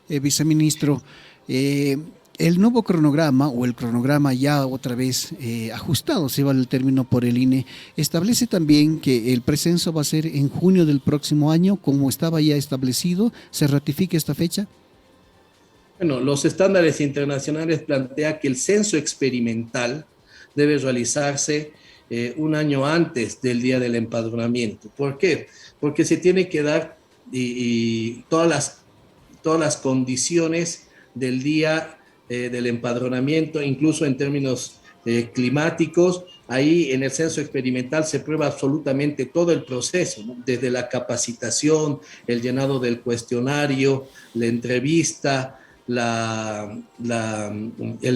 Viceministro, el nuevo cronograma o el cronograma ya otra vez ajustado, se vale el término por el INE, establece también que el precenso va a ser en junio del próximo año, como estaba ya establecido. ¿Se ratifica esta fecha? Bueno, los estándares internacionales plantean que el censo experimental debe realizarse un año antes del día del empadronamiento. ¿Por qué? Porque se tiene que dar todas las condiciones del día del empadronamiento, incluso en términos climáticos. Ahí en el censo experimental se prueba absolutamente todo el proceso, ¿no? Desde la capacitación, el llenado del cuestionario, la entrevista, el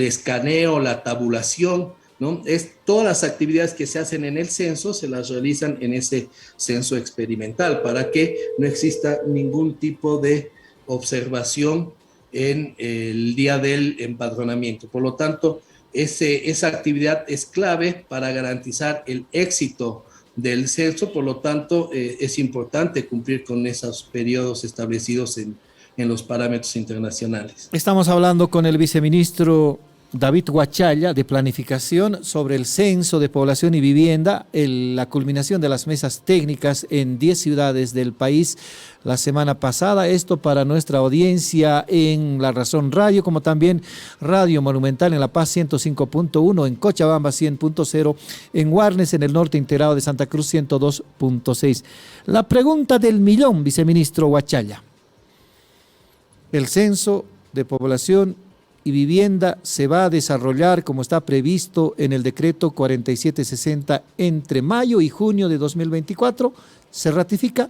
escaneo, la tabulación, ¿no? Todas las actividades que se hacen en el censo se las realizan en ese censo experimental para que no exista ningún tipo de observación en el día del empadronamiento. Por lo tanto, esa actividad es clave para garantizar el éxito del censo. Por lo tanto, es importante cumplir con esos periodos establecidos en los parámetros internacionales. Estamos hablando con el viceministro David Huachalla de Planificación sobre el censo de población y vivienda, la culminación de las mesas técnicas en 10 ciudades del país la semana pasada. Esto para nuestra audiencia en La Razón Radio, como también Radio Monumental en La Paz 105.1, en Cochabamba 100.0, en Warnes, en el norte integrado de Santa Cruz 102.6. La pregunta del millón, viceministro Huachalla. El censo de población y vivienda se va a desarrollar como está previsto en el decreto 4760 entre mayo y junio de 2024. ¿Se ratifica?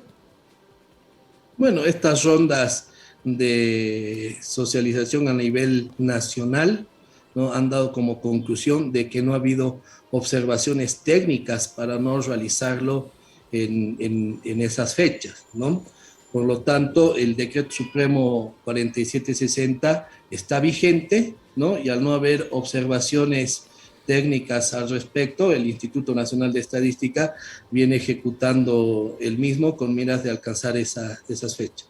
Bueno, estas rondas de socialización a nivel nacional, ¿no?, han dado como conclusión de que no ha habido observaciones técnicas para no realizarlo en esas fechas, ¿no? Por lo tanto, el decreto supremo 4760 está vigente, ¿no? Y al no haber observaciones técnicas al respecto, el Instituto Nacional de Estadística viene ejecutando el mismo con miras de alcanzar esas fechas.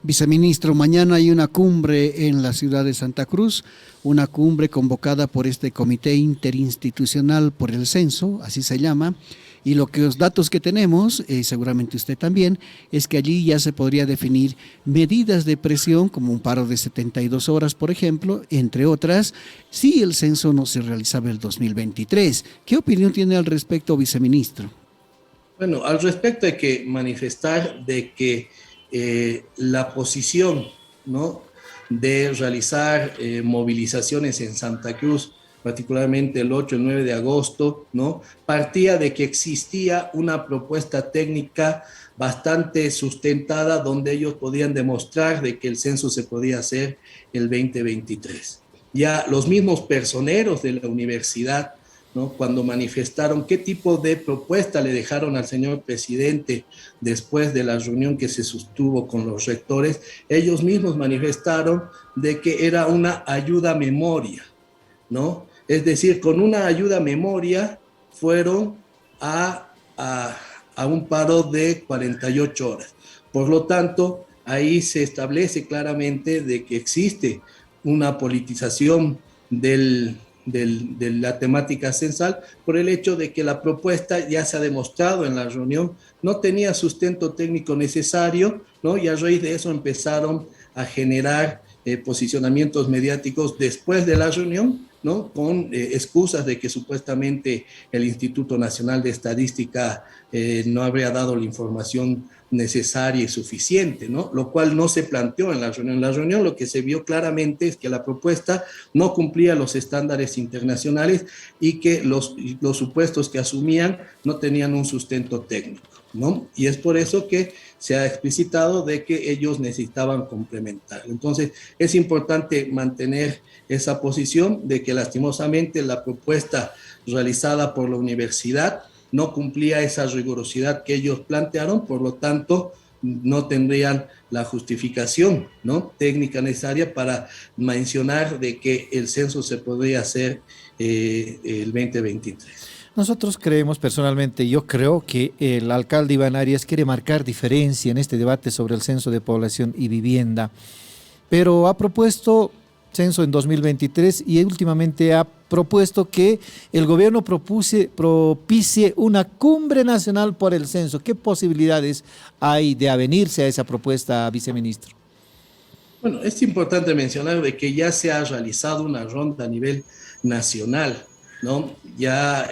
Viceministro, mañana hay una cumbre en la ciudad de Santa Cruz, una cumbre convocada por este Comité Interinstitucional por el Censo, así se llama, y los datos que tenemos, seguramente usted también, es que allí ya se podría definir medidas de presión, como un paro de 72 horas, por ejemplo, entre otras, si el censo no se realizaba el 2023. ¿Qué opinión tiene al respecto, viceministro? Bueno, al respecto hay que manifestar de que la posición, ¿no?, de realizar movilizaciones en Santa Cruz, particularmente el 8 y 9 de agosto, ¿no?, partía de que existía una propuesta técnica bastante sustentada donde ellos podían demostrar de que el censo se podía hacer el 2023. Ya los mismos personeros de la universidad, ¿no?, cuando manifestaron qué tipo de propuesta le dejaron al señor presidente después de la reunión que se sostuvo con los rectores, ellos mismos manifestaron de que era una ayuda a memoria, ¿no? Es decir, con una ayuda a memoria fueron a un paro de 48 horas. Por lo tanto, ahí se establece claramente de que existe una politización de la temática censal por el hecho de que la propuesta ya se ha demostrado en la reunión, no tenía sustento técnico necesario, ¿no? Y a raíz de eso empezaron a generar posicionamientos mediáticos después de la reunión, ¿no?, con excusas de que supuestamente el Instituto Nacional de Estadística no habría dado la información necesaria y suficiente, ¿no?, lo cual no se planteó en la reunión. En la reunión lo que se vio claramente es que la propuesta no cumplía los estándares internacionales y que los supuestos que asumían no tenían un sustento técnico, ¿no? Y es por eso que se ha explicitado de que ellos necesitaban complementar. Entonces, es importante mantener esa posición de que lastimosamente la propuesta realizada por la universidad no cumplía esa rigurosidad que ellos plantearon, por lo tanto, no tendrían la justificación, ¿no?, técnica necesaria para mencionar de que el censo se podría hacer el 2023. Nosotros creemos personalmente, yo creo que el alcalde Iván Arias quiere marcar diferencia en este debate sobre el censo de población y vivienda. pero ha propuesto censo en 2023 y últimamente ha propuesto que el gobierno propicie una cumbre nacional por el censo. ¿Qué posibilidades hay de avenirse a esa propuesta, viceministro? Bueno, es importante mencionar de que ya se ha realizado una ronda a nivel nacional, ¿no? Ya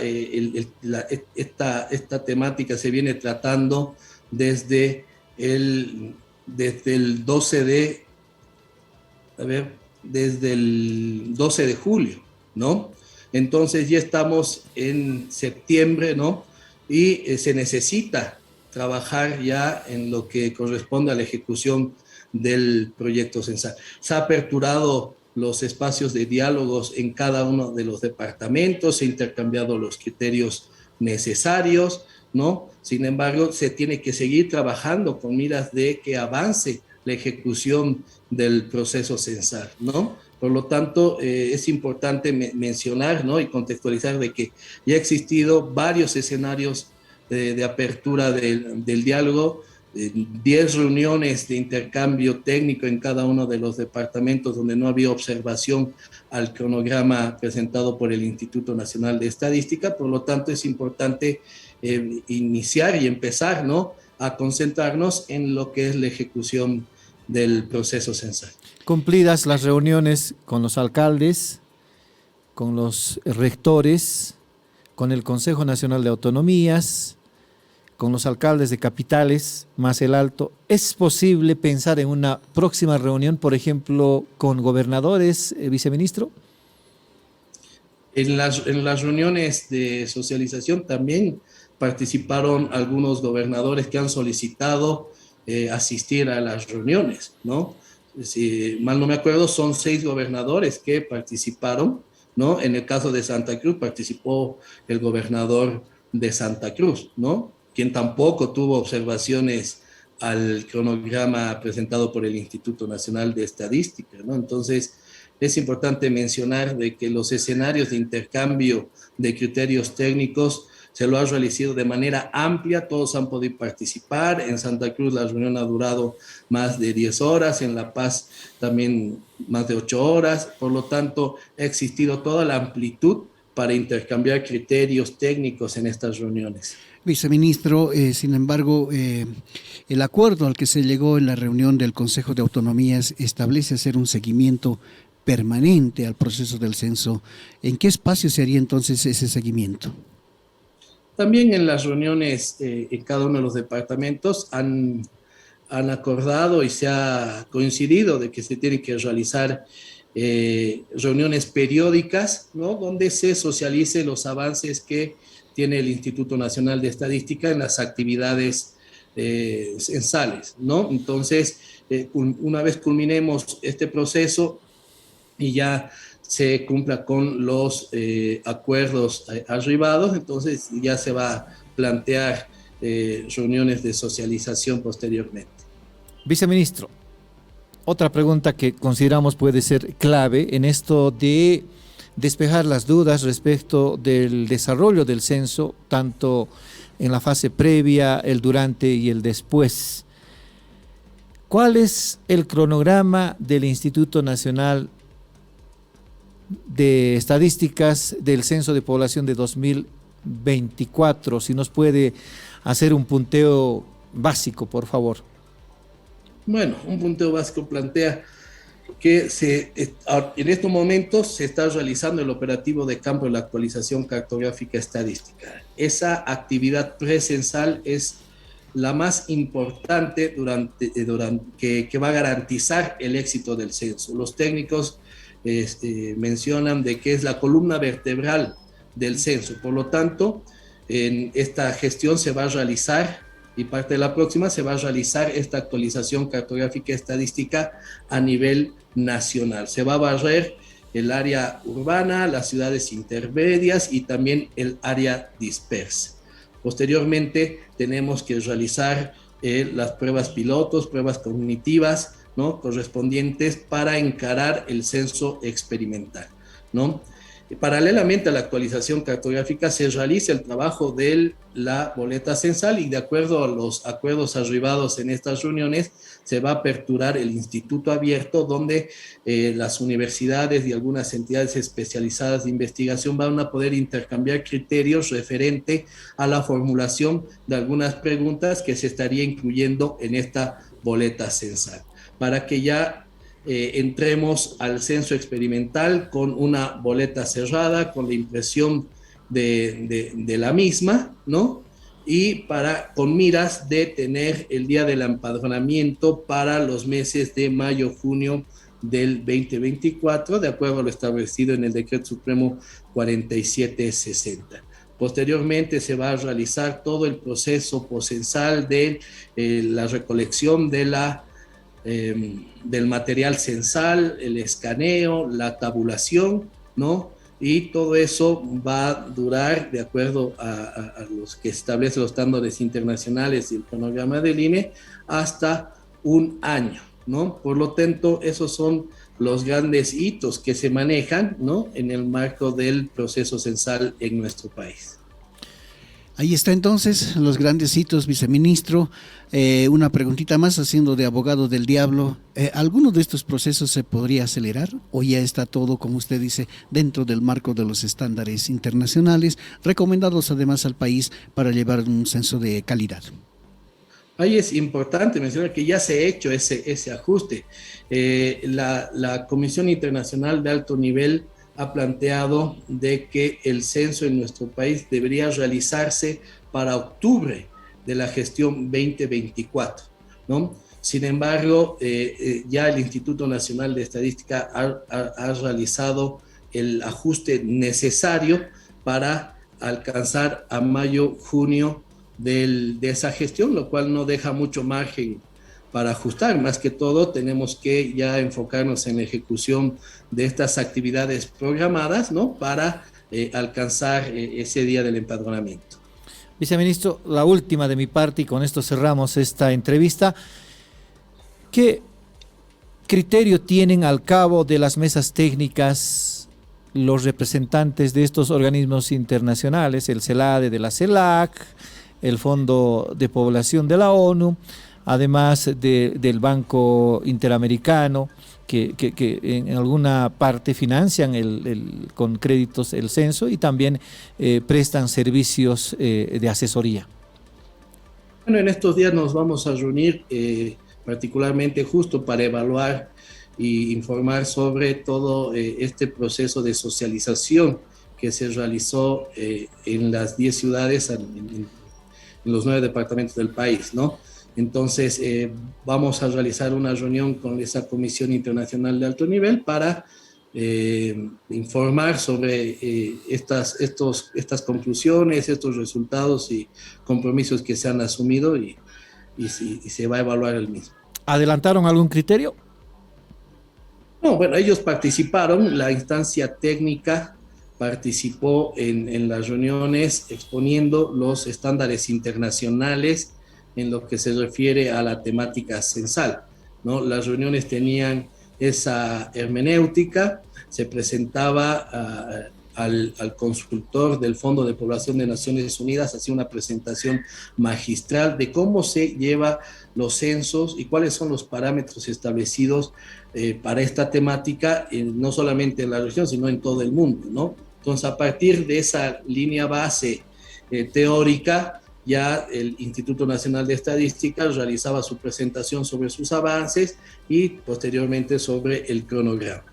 esta temática se viene tratando desde el 12 de, desde el 12 de julio, ¿no? Entonces ya estamos en septiembre, ¿no? Y se necesita trabajar ya en lo que corresponde a la ejecución del proyecto censal. Se ha aperturado los espacios de diálogos en cada uno de los departamentos, se han intercambiado los criterios necesarios, ¿no? Sin embargo, se tiene que seguir trabajando con miras de que avance la ejecución del proceso censal, ¿no? Por lo tanto, es importante mencionar, ¿no? Y contextualizar de que ya ha existido varios escenarios de apertura del diálogo, 10 reuniones de intercambio técnico en cada uno de los departamentos donde no había observación al cronograma presentado por el Instituto Nacional de Estadística. Por lo tanto, es importante iniciar y empezar, ¿no?, a concentrarnos en lo que es la ejecución del proceso censal. Cumplidas las reuniones con los alcaldes, con los rectores, con el Consejo Nacional de Autonomías, con los alcaldes de capitales más el Alto, ¿es posible pensar en una próxima reunión, por ejemplo, con gobernadores, viceministro? En las reuniones de socialización también participaron algunos gobernadores que han solicitado asistir a las reuniones, ¿no? Si mal no me acuerdo, son 6 gobernadores que participaron, ¿no? En el caso de Santa Cruz participó el gobernador de Santa Cruz, ¿no?, quien tampoco tuvo observaciones al cronograma presentado por el Instituto Nacional de Estadística, ¿no? Entonces, es importante mencionar de que los escenarios de intercambio de criterios técnicos se lo ha realizado de manera amplia, todos han podido participar. En Santa Cruz la reunión ha durado más de 10 horas, en La Paz también más de 8 horas, por lo tanto ha existido toda la amplitud para intercambiar criterios técnicos en estas reuniones. Viceministro, sin embargo, el acuerdo al que se llegó en la reunión del Consejo de Autonomías establece hacer un seguimiento permanente al proceso del censo. ¿En qué espacio se haría entonces ese seguimiento? También en las reuniones en cada uno de los departamentos han acordado y se ha coincidido de que se tienen que realizar reuniones periódicas, ¿no?, donde se socialice los avances que tiene el Instituto Nacional de Estadística en las actividades censales, ¿no? Entonces, una vez culminemos este proceso y ya se cumpla con los acuerdos arribados, entonces ya se va a plantear reuniones de socialización posteriormente. Viceministro, otra pregunta que consideramos puede ser clave en esto de despejar las dudas respecto del desarrollo del censo, tanto en la fase previa, el durante y el después. ¿Cuál es el cronograma del Instituto Nacional de Estadísticas del Censo de Población de 2024? Si nos puede hacer un punteo básico, por favor. Bueno, un punteo básico plantea que en estos momentos se está realizando el operativo de campo de la actualización cartográfica estadística. Esa actividad precensal es la más importante que va a garantizar el éxito del censo. Los técnicos mencionan de que es la columna vertebral del censo. Por lo tanto, en esta gestión se va a realizar, y parte de la próxima se va a realizar esta actualización cartográfica estadística a nivel nacional. Se va a barrer el área urbana, las ciudades intermedias y también el área dispersa. Posteriormente tenemos que realizar las pruebas pilotos, pruebas cognitivas, ¿no?, correspondientes para encarar el censo experimental, ¿no? Paralelamente a la actualización cartográfica se realiza el trabajo de la boleta censal y de acuerdo a los acuerdos arribados en estas reuniones se va a aperturar el instituto abierto donde las universidades y algunas entidades especializadas de investigación van a poder intercambiar criterios referente a la formulación de algunas preguntas que se estaría incluyendo en esta boleta censal, para que ya entremos al censo experimental con una boleta cerrada, con la impresión de la misma, ¿no? Y con miras de tener el día del empadronamiento para los meses de mayo, junio del 2024, de acuerdo a lo establecido en el Decreto Supremo 4760. Posteriormente se va a realizar todo el proceso poscensal de la recolección del material censal, el escaneo, la tabulación, ¿no? Y todo eso va a durar, de acuerdo a los que establecen los estándares internacionales y el cronograma del INE, hasta un año, ¿no? Por lo tanto, esos son los grandes hitos que se manejan, ¿no?, en el marco del proceso censal en nuestro país. Ahí está entonces los grandes hitos, viceministro. Una preguntita más, haciendo de abogado del diablo. ¿Alguno de estos procesos se podría acelerar o ya está todo, como usted dice, dentro del marco de los estándares internacionales, recomendados además al país para llevar un censo de calidad? Ahí es importante mencionar que ya se ha hecho ese ajuste. La Comisión Internacional de Alto Nivel ha planteado de que el censo en nuestro país debería realizarse para octubre de la gestión 2024, ¿no? Sin embargo, ya el Instituto Nacional de Estadística ha realizado el ajuste necesario para alcanzar a mayo, junio de esa gestión, lo cual no deja mucho margen para ajustar. Más que todo, tenemos que ya enfocarnos en la ejecución de estas actividades programadas, ¿no?, para alcanzar ese día del empadronamiento. Viceministro, la última de mi parte y con esto cerramos esta entrevista. ¿Qué criterio tienen al cabo de las mesas técnicas los representantes de estos organismos internacionales, el CELADE de la CELAC, el Fondo de Población de la ONU, además del Banco Interamericano, que en alguna parte financian con créditos el censo y también prestan servicios de asesoría? Bueno, en estos días nos vamos a reunir particularmente justo para evaluar e informar sobre todo este proceso de socialización que se realizó en las 10 ciudades, en los 9 departamentos del país, ¿no? Entonces, vamos a realizar una reunión con esa Comisión Internacional de Alto Nivel para informar sobre estas conclusiones, estos resultados y compromisos que se han asumido y se va a evaluar el mismo. ¿Adelantaron algún criterio? No, bueno, ellos participaron, la instancia técnica participó en las reuniones exponiendo los estándares internacionales en lo que se refiere a la temática censal, ¿no? Las reuniones tenían esa hermenéutica, se presentaba al consultor del Fondo de Población de Naciones Unidas, hacía una presentación magistral de cómo se lleva los censos y cuáles son los parámetros establecidos para esta temática, no solamente en la región, sino en todo el mundo, ¿no? Entonces, a partir de esa línea base teórica, ya el Instituto Nacional de Estadística realizaba su presentación sobre sus avances y posteriormente sobre el cronograma.